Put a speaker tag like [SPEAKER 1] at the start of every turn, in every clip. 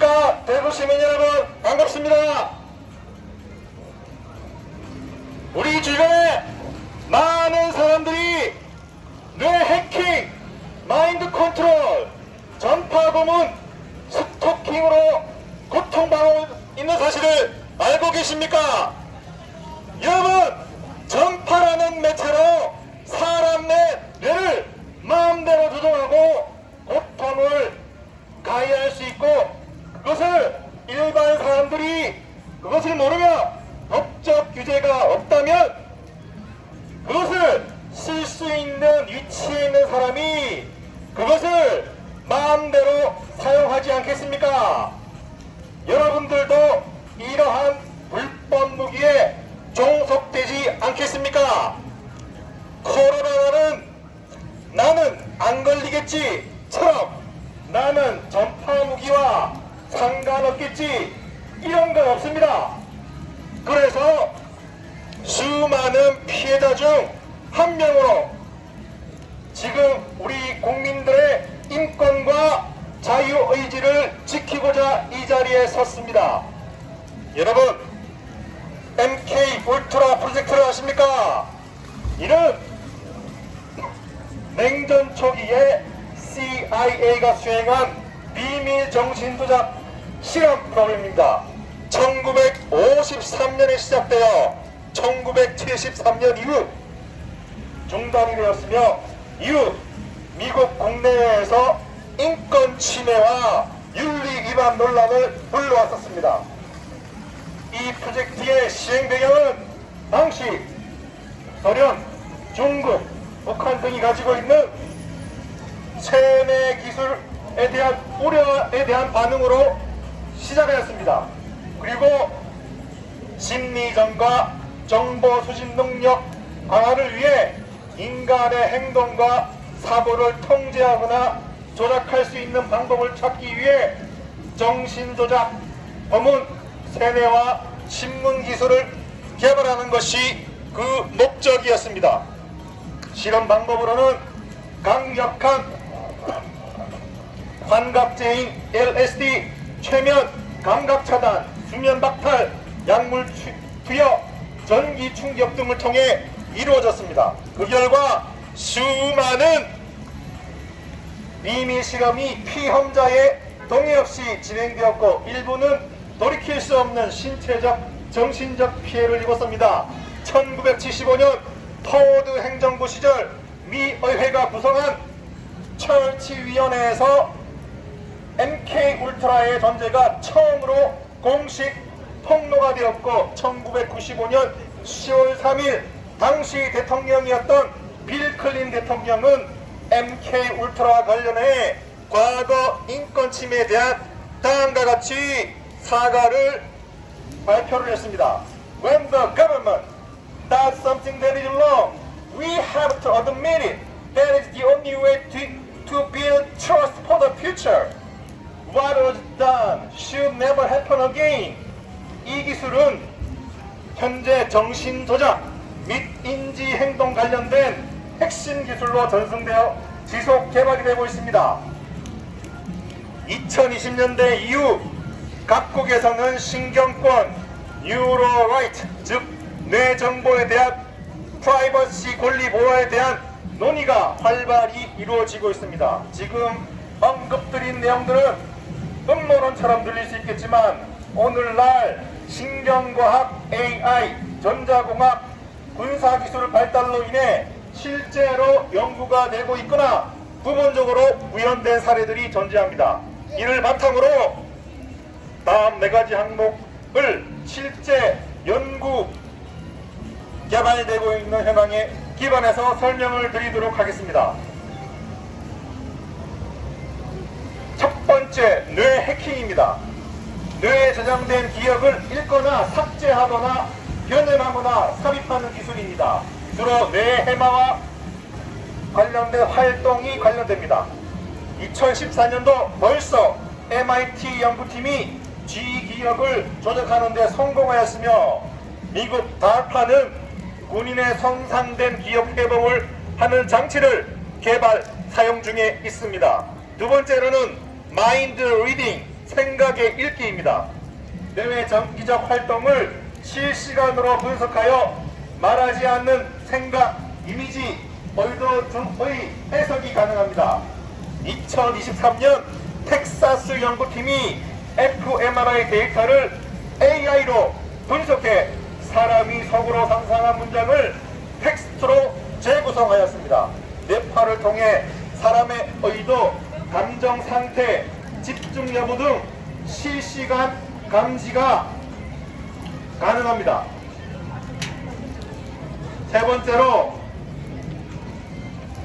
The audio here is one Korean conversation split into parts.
[SPEAKER 1] 안녕하십니까. 대구 시민 여러분, 반갑습니다. 우리 주변에 많은 사람들이 뇌 해킹, 마인드 컨트롤, 전파 고문, 스토킹으로 고통받고 있는 사실을 알고 계십니까? 여러분, 전파라는 매체로 사람 내 뇌를 마음대로 조종하고 고통을 가해할 수 있고, 그것을 일반 사람들이 그것을 모르며 법적 규제가 없다면 그것을 쓸 수 있는 위치에 있는 사람이 그것을 마음대로 사용하지 않겠습니까? 여러분들도 이러한 불법 무기에 종속되지 않겠습니까? 코로나는 나는 안 걸리겠지처럼 나는 전파 무기와 상관없겠지 이런 건 없습니다. 그래서 수많은 피해자 중 한 명으로 지금 우리 국민들의 인권과 자유의지를 지키고자 이 자리에 섰습니다. 여러분, MK 울트라 프로젝트를 아십니까? 이는 냉전 초기에 CIA가 수행한 비밀 정신조작 실험 프로그램입니다. 1953년에 시작되어 1973년 이후 중단이 되었으며, 이후 미국 국내외에서 인권 침해와 윤리 위반 논란을 불러왔었습니다. 이 프로젝트의 시행 배경은 당시 소련, 중국, 북한 등이 가지고 있는 세뇌 기술에 대한 우려에 대한 반응으로 시작하였습니다. 그리고 심리전과 정보 수집 능력 강화를 위해 인간의 행동과 사고를 통제하거나 조작할 수 있는 방법을 찾기 위해 정신조작, 검은 세뇌와 신문 기술을 개발하는 것이 그 목적이었습니다. 실험 방법으로는 강력한 환각제인 LSD, 최면, 감각차단, 수면박탈, 약물 투여, 전기 충격 등을 통해 이루어졌습니다. 그 결과 수많은 비밀 실험이 피험자의 동의 없이 진행되었고, 일부는 돌이킬 수 없는 신체적, 정신적 피해를 입었습니다. 1975년 포워드 행정부 시절 미 의회가 구성한 철치위원회에서 MK 울트라의 존재가 처음으로 공식 폭로가 되었고, 1995년 10월 3일 당시 대통령이었던 빌 클린 대통령은 MK 울트라와 관련해 과거 인권 침해에 대한 다음과 같이 사과를 발표를 했습니다. When the government does something that is wrong, we have to admit it. That is the only way to build trust for the future. What was done should never happen again. 이 기술은 현재 정신조작 및 인지행동 관련된 핵심 기술로 전승되어 지속 개발이 되고 있습니다. 2020년대 이후 각국에서는 신경권, 뉴로라이트, 즉 뇌정보에 대한 프라이버시 권리 보호에 대한 논의가 활발히 이루어지고 있습니다. 지금 언급드린 내용들은 음모론처럼 들릴 수 있겠지만, 오늘날 신경과학, AI, 전자공학, 군사기술 발달로 인해 실제로 연구가 되고 있거나 부분적으로 구현된 사례들이 존재합니다. 이를 바탕으로 다음 4가지 항목을 실제 연구 개발되고 있는 현황에 기반해서 설명을 드리도록 하겠습니다. 첫 번째, 뇌 해킹입니다. 뇌에 저장된 기억을 읽거나 삭제하거나 변형하거나 삽입하는 기술입니다. 주로 뇌 해마와 관련된 활동이 관련됩니다. 2014년도 벌써 MIT 연구팀이 G기억을 조작하는 데 성공하였으며, 미국 DARPA는 군인의 손상된 기억 회복을 하는 장치를 개발, 사용 중에 있습니다. 두 번째로는 마인드 리딩, 생각의 읽기입니다. 뇌의 정기적 활동을 실시간으로 분석하여 말하지 않는 생각, 이미지, 의도 등의 해석이 가능합니다. 2023년 텍사스 연구팀이 fMRI 데이터를 AI로 분석해 사람이 속으로 상상한 문장을 텍스트로 재구성하였습니다. 뇌파를 통해 사람의 의도, 감정 상태, 집중 여부 등 실시간 감지가 가능합니다. 세 번째로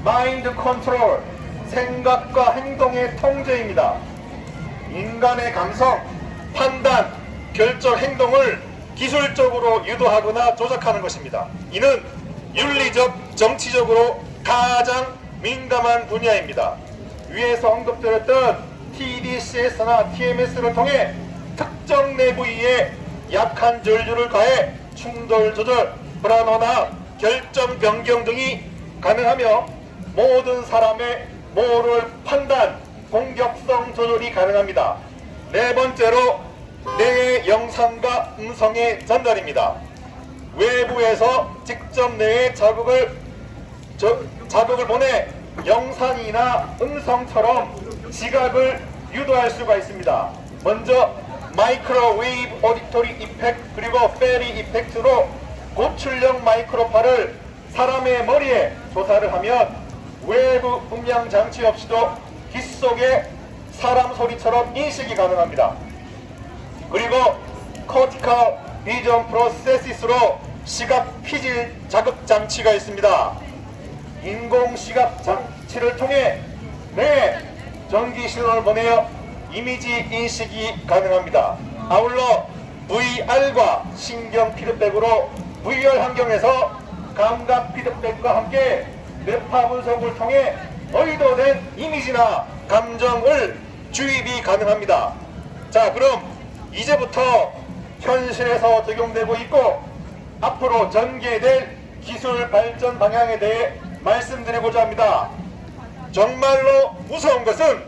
[SPEAKER 1] 마인드 컨트롤, 생각과 행동의 통제입니다. 인간의 감성, 판단, 결정, 행동을 기술적으로 유도하거나 조작하는 것입니다. 이는 윤리적, 정치적으로 가장 민감한 분야입니다. 위에서 언급드렸던 TDCS나 TMS를 통해 특정 뇌 부위에 약한 전류를 가해 충돌 조절, 불안호나 결정 변경 등이 가능하며 모든 사람의 모럴 판단, 공격성 조절이 가능합니다. 네 번째로 뇌의 영상과 음성의 전달입니다. 외부에서 직접 뇌에 자극을 보내 영상이나 음성처럼 지각을 유도할 수가 있습니다. 먼저 마이크로웨이브 오디토리 이펙트 그리고 페리 이펙트로 고출력 마이크로파를 사람의 머리에 조사를 하면 외부 음량 장치 없이도 귀 속에 사람 소리처럼 인식이 가능합니다. 그리고 코티컬 비전 프로세시스로 시각 피질 자극 장치가 있습니다. 인공 시각 장치를 통해 뇌에 전기 신호를 보내어 이미지 인식이 가능합니다. 아울러 VR과 신경 피드백으로 VR 환경에서 감각 피드백과 함께 뇌파 분석을 통해 의도된 이미지나 감정을 주입이 가능합니다. 자, 그럼 이제부터 현실에서 적용되고 있고 앞으로 전개될 기술 발전 방향에 대해 말씀드리고자 합니다. 정말로 무서운 것은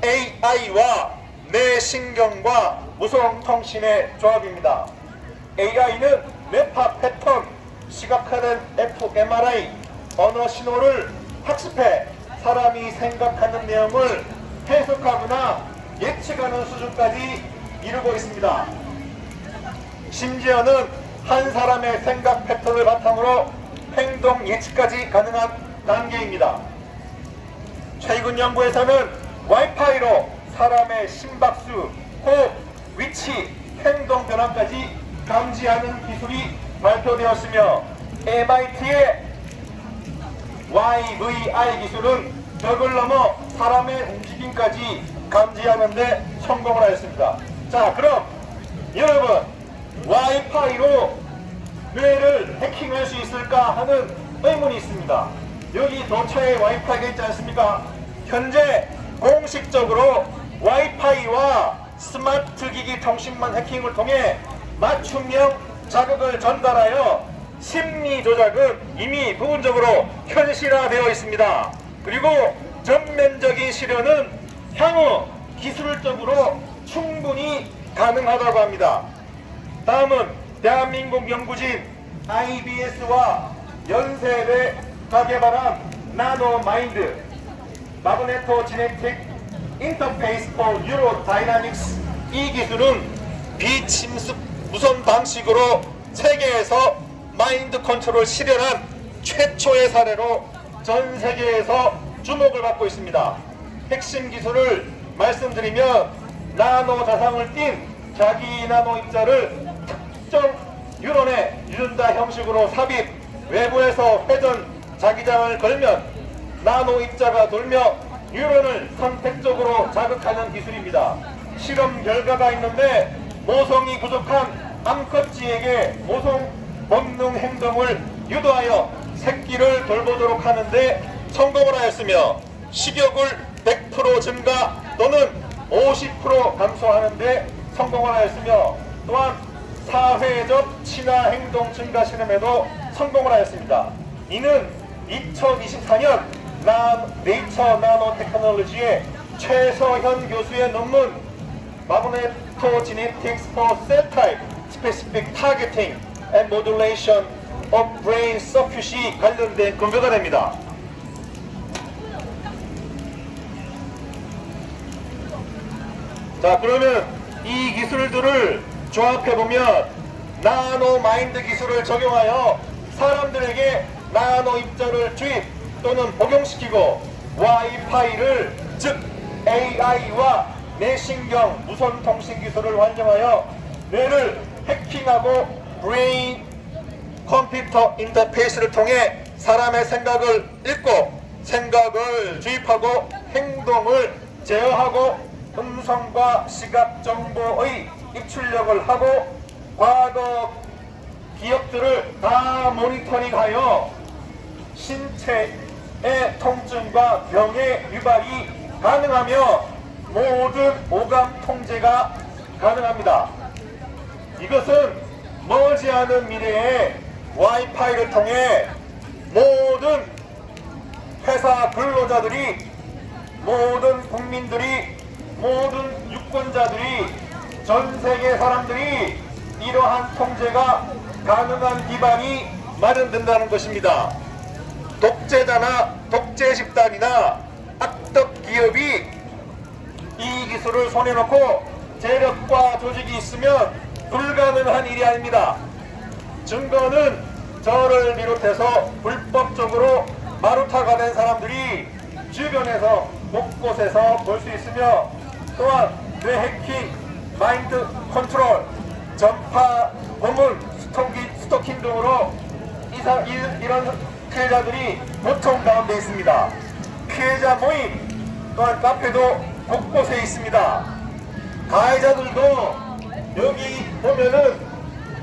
[SPEAKER 1] AI와 뇌신경과 무선통신의 조합입니다. AI는 뇌파 패턴, 시각화된 fMRI, 언어 신호를 학습해 사람이 생각하는 내용을 해석하거나 예측하는 수준까지 이루고 있습니다. 심지어는 한 사람의 생각 패턴을 바탕으로 행동 예측까지 가능한 단계입니다. 최근 연구에서는 와이파이로 사람의 심박수, 호흡, 위치, 행동 변화까지 감지하는 기술이 발표되었으며 MIT의 YVI 기술은 벽을 넘어 사람의 움직임까지 감지하는 데 성공을 하였습니다. 자, 그럼 여러분, 와이파이로 뇌를 해킹할 수 있을까 하는 의문이 있습니다. 여기 도처에 와이파이가 있지 않습니까? 현재 공식적으로 와이파이와 스마트 기기 통신망 해킹을 통해 맞춤형 자극을 전달하여 심리 조작은 이미 부분적으로 현실화되어 있습니다. 그리고 전면적인 실현은 향후 기술적으로 충분히 가능하다고 합니다. 다음은 대한민국 연구진 IBS와 연세대가 개발한 나노마인드 마그네토 지네틱 인터페이스 포 뉴로 다이나믹스. 이 기술은 비침습 무선 방식으로 세계에서 마인드 컨트롤 실현한 최초의 사례로 전 세계에서 주목을 받고 있습니다. 핵심 기술을 말씀드리면 나노 자상을 띤 자기 나노 입자를 특정 뉴런에 유전자 형식으로 삽입, 외부에서 회전 자기장을 걸면 나노 입자가 돌며 뉴런을 선택적으로 자극하는 기술입니다. 실험 결과가 있는데 모성이 부족한 암컷쥐에게 모성 본능 행동을 유도하여 새끼를 돌보도록 하는데 성공을 하였으며 식욕을 100% 증가 또는 50% 감소하는데 성공을 하였으며 또한 사회적 친화 행동 증가 실험에도 성공을 하였습니다. 이는 2024년 네이처 나노 테크놀로지의 최서현 교수의 논문 Magnetogenetics for cell type specific targeting and modulation of brain circuit이 관련된 근거가 됩니다. 자, 그러면 이 기술들을 조합해보면 나노 마인드 기술을 적용하여 사람들에게 나노 입자를 주입 또는 복용시키고 와이파이를, 즉 AI와 뇌신경 무선 통신 기술을 활용하여 뇌를 해킹하고 브레인 컴퓨터 인터페이스를 통해 사람의 생각을 읽고 생각을 주입하고 행동을 제어하고 음성과 시각 정보의 입출력을 하고 과거 기억들을 다 모니터링하여 신체의 통증과 병의 유발이 가능하며 모든 오감 통제가 가능합니다. 이것은 머지않은 미래에 와이파이를 통해 모든 회사 근로자들이, 모든 국민들이, 모든 유권자들이, 전 세계 사람들이 이러한 통제가 가능한 기반이 마련된다는 것입니다. 독재자나 독재 집단이나 악덕 기업이 이 기술을 손에 놓고 재력과 조직이 있으면 불가능한 일이 아닙니다. 증거는 저를 비롯해서 불법적으로 마루타가 된 사람들이 주변에서 곳곳에서 볼 수 있으며, 또한 뇌 해킹, 마인드 컨트롤, 전파 고문, 스토킹 등으로 이런 피해자들이 고통 가운데 있습니다. 피해자 모임 또한 카페도 곳곳에 있습니다. 가해자들도 여기 보면은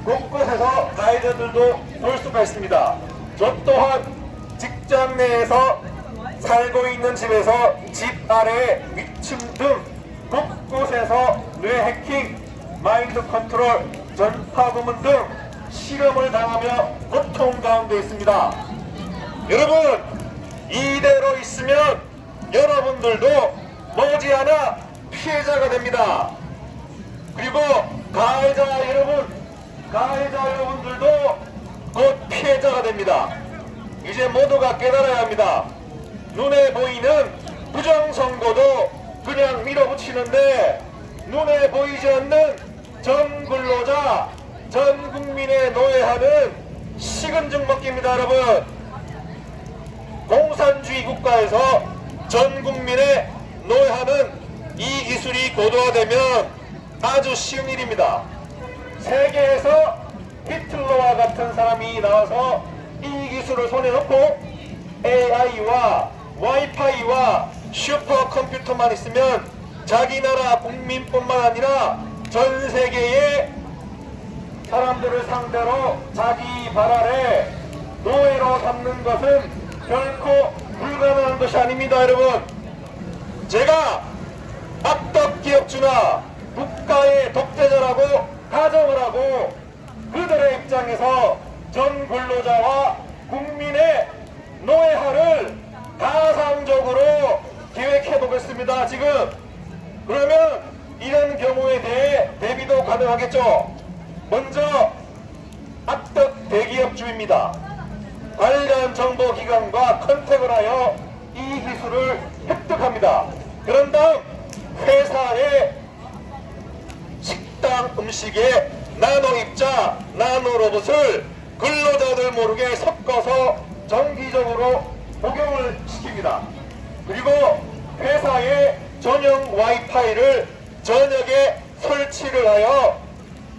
[SPEAKER 1] 곳곳에서 가해자들도 볼 수가 있습니다. 저 또한 직장 내에서 살고 있는 집에서 집 아래 위층 등 곳곳에서 뇌 해킹, 마인드 컨트롤, 전파 고문 등 실험을 당하며 고통 가운데 있습니다. 여러분, 이대로 있으면 여러분들도 머지않아 피해자가 됩니다. 그리고 가해자 여러분들도 곧 피해자가 됩니다. 이제 모두가 깨달아야 합니다. 눈에 보이는 부정선거도 그냥 밀어붙이는데 눈에 보이지 않는 전 근로자, 전 국민의 노예하는 식은죽 먹기입니다. 여러분, 공산주의 국가에서 전 국민의 노예하는 이 기술이 고도화되면 아주 쉬운 일입니다. 세계에서 히틀러와 같은 사람이 나와서 이 기술을 손에 넣고 AI와 와이파이와 슈퍼컴퓨터만 있으면 자기 나라 국민뿐만 아니라 전 세계의 사람들을 상대로 자기 발 아래 노예로 삼는 것은 결코 불가능한 것이 아닙니다. 여러분, 제가 악덕 기업주나 국가의 독재자라고 가정을 하고 그들의 입장에서 전 근로자와 국민의 노예화를 가상적으로 기획해 보겠습니다. 지금 그러면 이런 경우에 대해 대비도 가능하겠죠. 먼저 악덕 대기업주입니다. 관련 정보기관과 컨택을 하여 이 기술을 획득합니다. 그런 다음 회사의 식당 음식에 나노 입자, 나노 로봇을 근로자들 모르게 섞어서 정기적으로 복용을 시킵니다. 그리고 회사의 전용 와이파이를 저녁에 설치를 하여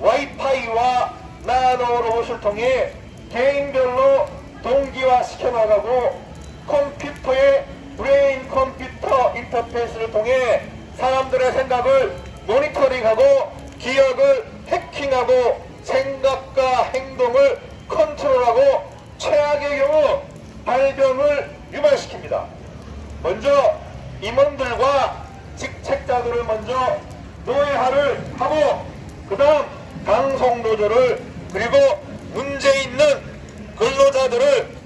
[SPEAKER 1] 와이파이와 나노 로봇을 통해 개인별로 동기화 시켜나가고 컴퓨터의 브레인 컴퓨터 인터페이스를 통해 사람들의 생각을 모니터링하고 기억을 해킹하고 생각과 행동을 컨트롤하고 최악의 경우 발병을 유발시킵니다. 먼저 임원들과 직책자들을 먼저 노예화를 하고 그 다음 방송노조를, 그리고 문제 있는 근로자들을,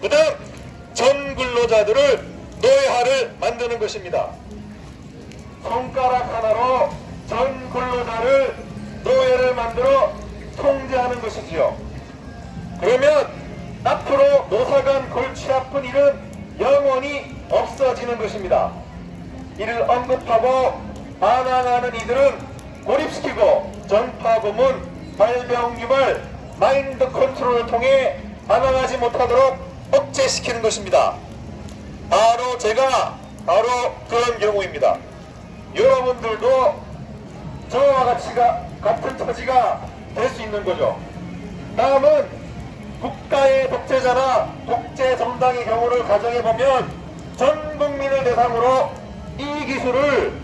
[SPEAKER 1] 그 다음 전 근로자들을 노예화를 만드는 것입니다. 손가락 하나로 전 근로자를 노예를 만들어 통제하는 것이지요. 그러면 앞으로 노사 간 골치 아픈 일은 영원히 없어지는 것입니다. 이를 언급하고 반항하는 이들은 고립시키고 전파 고문, 발병 유발, 마인드 컨트롤을 통해 반항하지 못하도록 억제시키는 것입니다. 바로 그런 경우입니다. 여러분들도 저와 같은 처지가 될 수 있는 거죠. 다음은 국가의 독재자나 독재 정당의 경우를 가정해보면 전 국민을 대상으로 이 기술을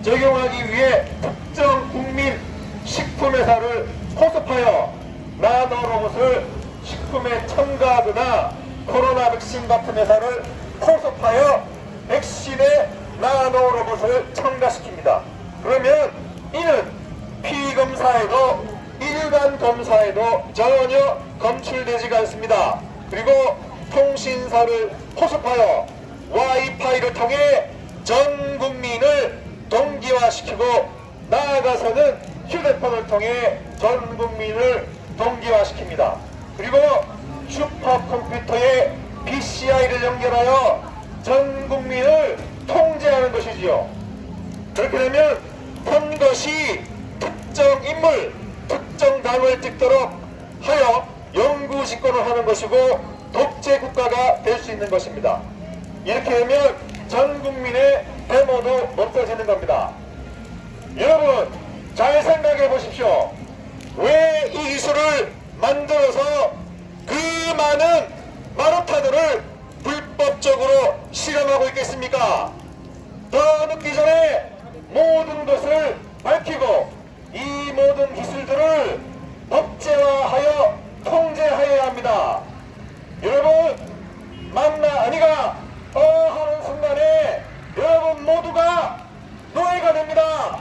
[SPEAKER 1] 적용하기 위해 특정 국민 식품회사를 포섭하여 나노로봇을 식품에 첨가하거나 코로나 백신 같은 회사를 포섭하여 백신에 나노로봇을 첨가시킵니다. 그러면 이는 피검사에도 일반 검사에도 전혀 검출되지가 않습니다. 그리고 통신사를 포섭하여 와이파이를 통해 전 국민을 동기화시키고 나아가서는 휴대폰을 통해 전 국민을 동기화시킵니다. 그리고 슈퍼컴퓨터에 PCI를 연결하여 전 국민을 통제하는 것이지요. 그렇게 되면 선것이 특정 인물, 특정 당을 찍도록 하여 영구 집권을 하는 것이고 독재 국가가 될 수 있는 것입니다. 이렇게 되면 전 국민의 데모도 없어지는 겁니다. 여러분 잘 생각해 보십시오. 왜 이 기술을 만들어서 그 많은 마루타들을 불법적으로 실험하고 있겠습니까? 더 늦기 전에 모든 것을 밝히고 이 모든 기술들을 법제화하여 통제하여야 합니다. 여러분 맞나 아니가 하는 순간에 여러분 모두가 노예가 됩니다.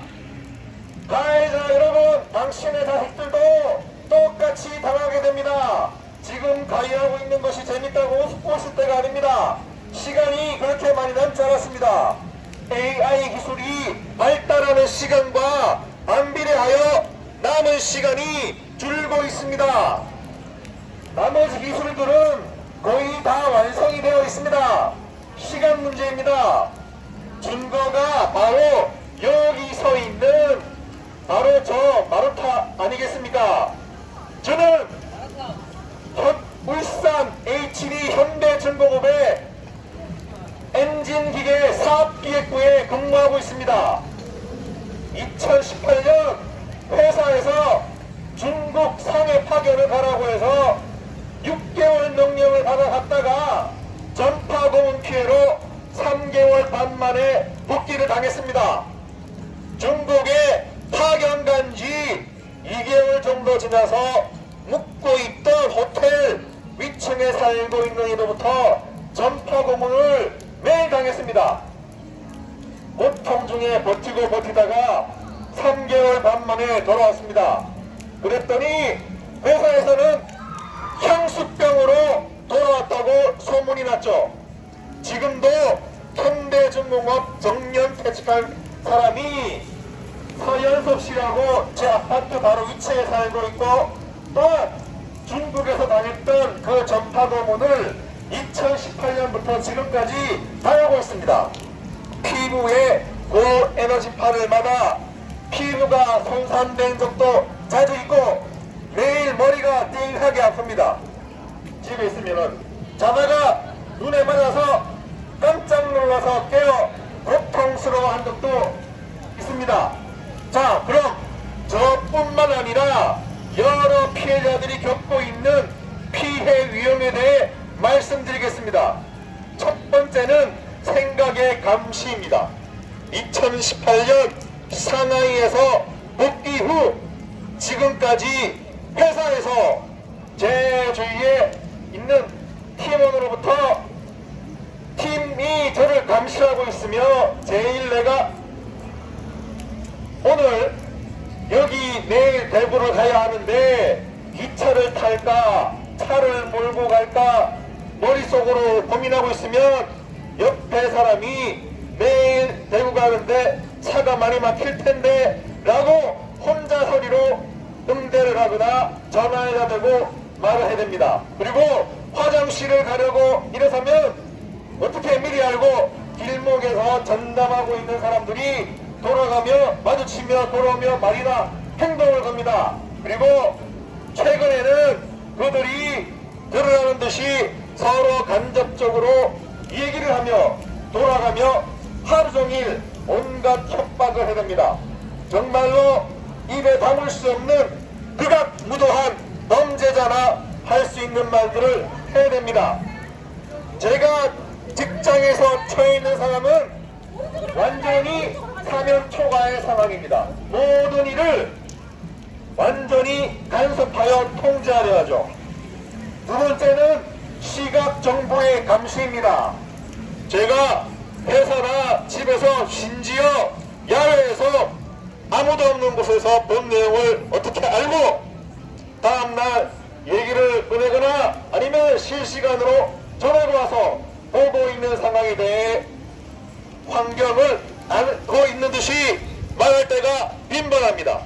[SPEAKER 1] 가해자 여러분, 당신의 자식들도 똑같이 당하게 됩니다. 지금 가해하고 있는 것이 재밌다고 웃고 있을 때가 아닙니다. 시간이 그렇게 많이 남지 않았습니다. AI 기술이 발달하는 시간과 반비례하여 남은 시간이 줄고 있습니다. 나머지 기술들은 거의 다 완성이 되어 있습니다. 시간 문제입니다. 증거가 바로 여기 서 있는 바로 저 마루타 아니겠습니까? 저는 울산 HD 현대중공업의 엔진기계 사업기획부에 근무하고 있습니다. 2018년 회사에서 중국 상해 파견을 가라고 해서 6개월 명령을 받아갔다가 전파 고문 피해로 3개월 반 만에 복귀를 당했습니다. 중국에 파견 간 지 2개월 정도 지나서 묵고 있던 호텔 위층에 살고 있는 이로부터 전파 고문을 매일 당했습니다. 고통 중에 버티고 버티다가 3개월 반 만에 돌아왔습니다. 그랬더니 회사에서는 향수병으로 돌아왔다고 소문이 났죠. 지금도 현대중공업 정년 퇴직한 사람이 서연섭 씨라고 제 아파트 바로 위층에 살고 있고, 또한 중국에서 당했던 그 전파 고문을 2018년부터 지금까지 당하고 있습니다. 피부에 고에너지파를 맞아 피부가 손상된 적도 자주 있고 매일 머리가 띵하게 아픕니다. 집에 있으면은 자다가 눈에 맞아서 깜짝 놀라서 깨어 고통스러워한 적도 있습니다. 자, 그럼 저뿐만 아니라 여러 피해자들이 겪고 있는 피해 위험에 대해 말씀드리겠습니다. 첫 번째는 생각의 감시입니다. 2018년 상하이에서 복귀 후 지금까지 회사에서 제 주위에 있는 팀원으로부터 팀이 저를 감시하고 있으며 제일 내가 오늘 여기 내일 대구를 가야 하는데 기차를 탈까 차를 몰고 갈까 머릿속으로 고민하고 있으면 옆에 사람이 매일 대구 가는데 차가 많이 막힐 텐데 라고 혼자 소리로 응대를 하거나 전화해야 되고 말을 해야 됩니다. 그리고 화장실을 가려고 일어서면 어떻게 미리 알고 길목에서 전담하고 있는 사람들이 돌아가며 마주치며 돌아오며 말이나 행동을 겁니다. 그리고 최근에는 그들이 드러나는 듯이 서로 간접적으로 얘기를 하며 돌아가며 하루 종일 온갖 협박을 해댑니다. 정말로 입에 담을 수 없는 극악무도한 범죄자나 할 수 있는 말들을 해야 됩니다. 제가 직장에서 처해 있는 상황은 완전히 사면 초과의 상황입니다. 모든 일을 완전히 간섭하여 통제하려 하죠. 두 번째는 시각 정보의 감시입니다. 제가 회사나 집에서 심지어 야외에서 아무도 없는 곳에서 본 내용을 어떻게 알고 다음날 얘기를 보내거나 아니면 실시간으로 전화가 와서 보고 있는 상황에 대해 환경을 알고 있는 듯이 말할 때가 빈번합니다.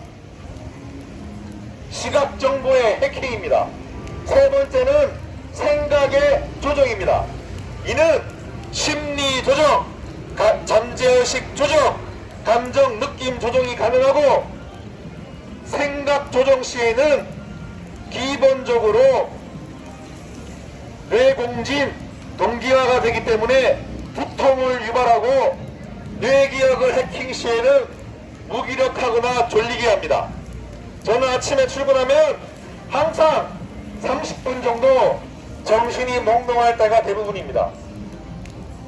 [SPEAKER 1] 시각 정보의 해킹입니다. 세 번째는 생각의 조정입니다. 이는 심리 조정, 잠재의식 조정, 감정 느낌 조정이 가능하고 생각 조정 시에는 기본적으로 뇌공진, 동기화가 되기 때문에 두통을 유발하고 뇌기억을 해킹 시에는 무기력하거나 졸리게 합니다. 저는 아침에 출근하면 항상 30분 정도 정신이 몽롱할 때가 대부분입니다.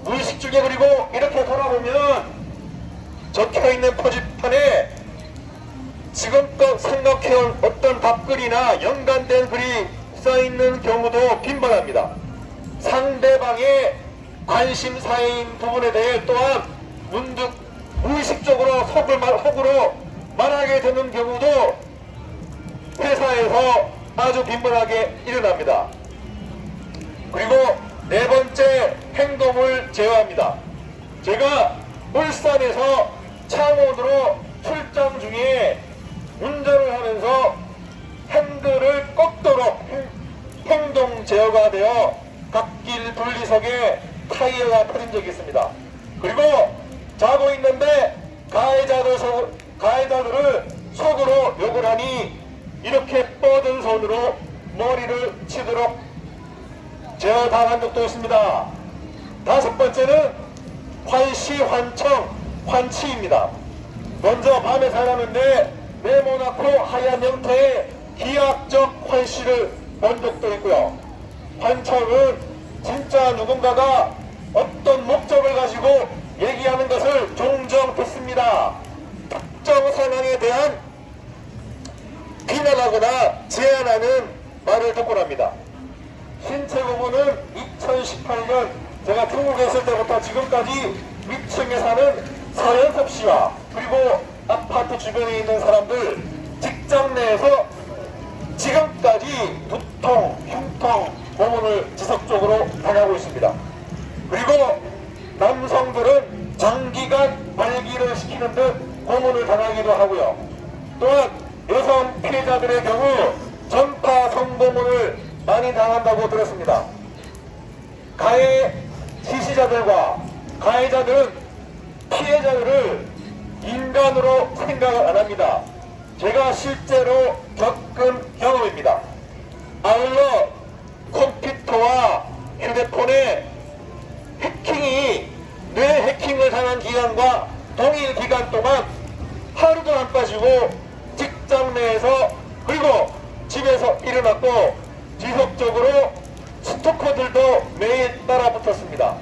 [SPEAKER 1] 무의식 중에 그리고 이렇게 돌아보면 적혀있는 표지판에 지금껏 생각해온 어떤 답글이나 연관된 글이 써있는 경우도 빈번합니다. 상대방의 관심사인 부분에 대해 또한 문득 무의식적으로 속으로 말하게 되는 경우도 회사에서 아주 빈번하게 일어납니다. 그리고 네 번째, 행동을 제어합니다. 제가 울산에서 창원으로 출장 중에 운전을 하면서 핸들을 꺾도록 행동 제어가 되어 갓길 분리석에 타이어가 터진 적이 있습니다. 그리고 자고 있는데 가해자들을 속으로 욕을 하니 이렇게 뻗은 손으로 머리를 치도록 제어당한 적도 있습니다. 다섯 번째는 환치입니다. 먼저 밤에 살았는데 네모나고 하얀 형태의 기하학적 환시를 본 적도 있고요. 환청은 진짜 누군가가 어떤 목적을 가지고 얘기하는 것을 종종 듣습니다. 특정 상황에 대한 비난하거나 제안하는 말을 듣곤 합니다. 신체 부분은 2018년 제가 중국에 있을 때부터 지금까지 위층에 사는 서현섭 씨와 그리고 아파트 주변에 있는 사람들 직장 내에서 지금까지 두통, 흉통, 고문을 지속적으로 당하고 있습니다. 그리고 남성들은 장기간 발기를 시키는 듯 고문을 당하기도 하고요. 또한 여성 피해자들의 경우 전파 성고문을 많이 당한다고 들었습니다. 가해 지시자들과 가해자들은 피해자들을 인간으로 생각을 안 합니다. 제가 실제로 겪은 경험입니다. 아울러 컴퓨터와 휴대폰에 뇌 해킹을 당한 기간과 동일 기간 동안 하루도 안 빠지고 직장 내에서 그리고 집에서 일어났고 지속적으로 스토커들도 매일 따라붙었습니다.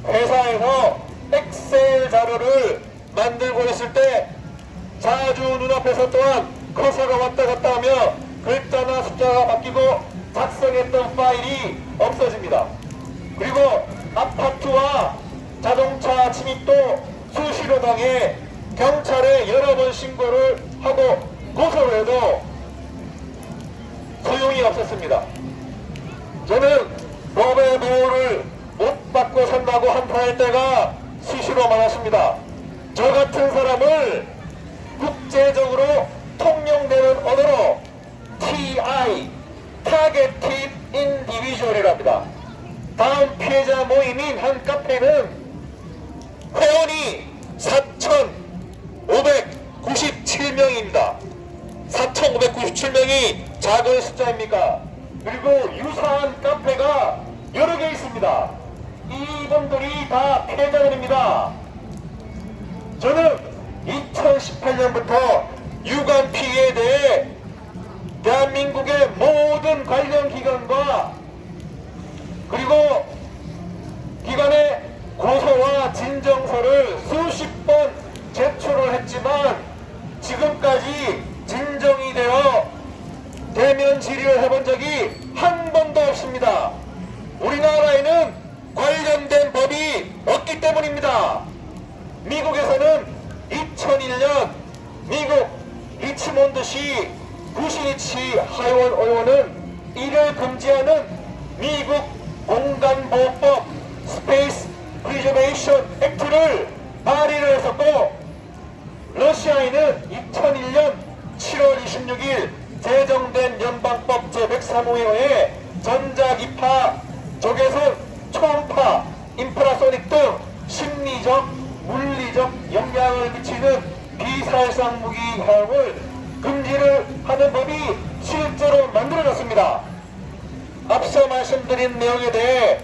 [SPEAKER 1] 회사에서 엑셀 자료를 만들고 있을 때 자주 눈앞에서 또한 커서가 왔다 갔다 하며 글자나 숫자가 바뀌고 작성했던 파일이 없어집니다. 그리고 아파트와 자동차 침입도 수시로 당해 경찰에 여러 번 신고를 하고 고소를 해도 소용이 없었습니다. 저는 법의 보호를 못 받고 산다고 한탄할 때가 수시로 말하십니다. 저 같은 사람을 국제적으로 통용되는 언어로 TI, Targeted Individual이랍니다. 다음 피해자 모임인 한 카페는 회원이 4,597명입니다. 4,597명이 작은 숫자입니까? 그리고 유사한 카페가 여러 개 있습니다. 이분들이 다 피해자들입니다. 저는 2018년부터 유관 피해에 대해 대한민국의 모든 관련 기관과 그리고 기관의 고소와 진정서를 수십 번 제출을 했지만 지금까지 진정이 되어 대면 질의를 해본 적이 한 번도 없습니다. 우리나라에는 관련된 법이 없기 때문입니다. 미국에서는 2001년 미국 리치몬드시 구시니치 하원 의원은 이를 금지하는 미국 공간보호법 스페이스 프리저베이션 액트를 발의를 했었고, 러시아에는 2001년 7월 26일 제정된 연방법 제103호에 전자기파, 적외선, 초음파, 인프라소닉 등 심리적, 물리적 영향을 미치는 비살상 무기 사용을 금지를 하는 법이 실제로 만들어졌습니다. 앞서 말씀드린 내용에 대해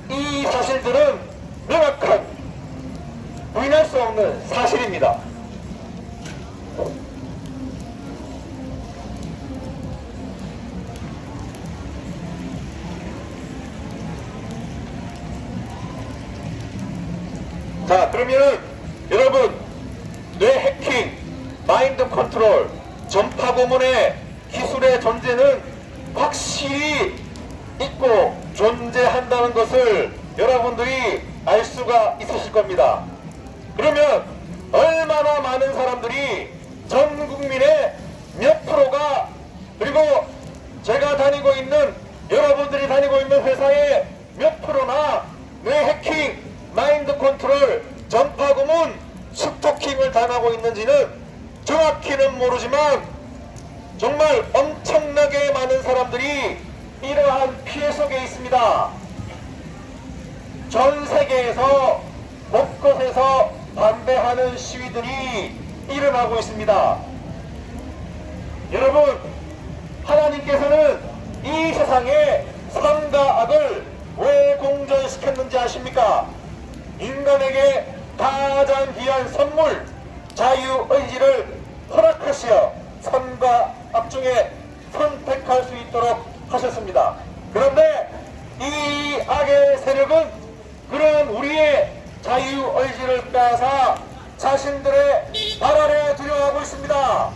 [SPEAKER 1] 이 사실들은 명확한 부인할 수 없는 사실입니다. 자, 그러면 여러분, 뇌 해킹, 마인드 컨트롤, 전파 고문의 기술의 존재는 확실히 있고 존재한다는 것을 여러분들이 알 수가 있으실 겁니다. 그러면 얼마나 많은 사람들이 전 국민의 몇 프로가, 그리고 제가 다니고 있는, 여러분들이 다니고 있는 회사의 몇 프로나 뇌 해킹, 마인드 컨트롤, 전파 고문, 스토킹을 당하고 있는지는 정확히는 모르지만 정말 엄청나게 많은 사람들이 이러한 피해 속에 있습니다. 전 세계에서 곳곳에서 반대하는 시위들이 일어나고 있습니다. 여러분, 하나님께서는 이 세상에 선과 악을 왜 공존시켰는지 아십니까? 인간에게 가장 귀한 선물, 자유의지를 허락하시어 선과 악 중에 선택할 수 있도록 하셨습니다. 그런데 이 악의 세력은 그런 우리의 자유의지를 빼앗아 자신들의 발 아래 두려워하고 있습니다.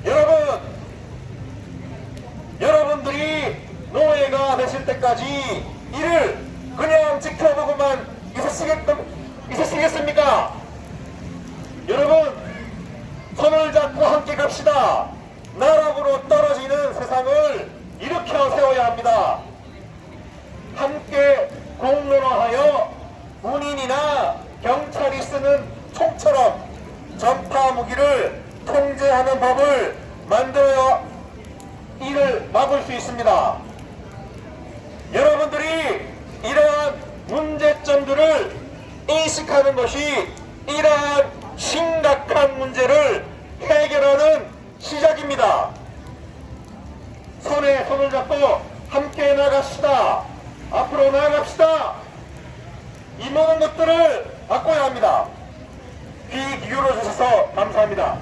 [SPEAKER 1] 여러분, 여러분들이 노예가 되실 때까지 이를 그냥 지켜보고만 있으시겠습니까? 여러분, 손을 잡고 함께 갑시다. 나락으로 떨어지는 세상을 일으켜 세워야 합니다. 함께 공론화하여 군인이나 경찰이 쓰는 총처럼 전파 무기를 통제하는 법을 만들어야 이를 막을 수 있습니다. 여러분들이 이러한 문제점들을 인식하는 것이 이러한 심각한 문제를 해결하는 시작입니다. 손에 손을 잡고 함께 나갑시다. 앞으로 나아갑시다. 이 모든 것들을 바꿔야 합니다. 귀 기울여 주셔서 감사합니다.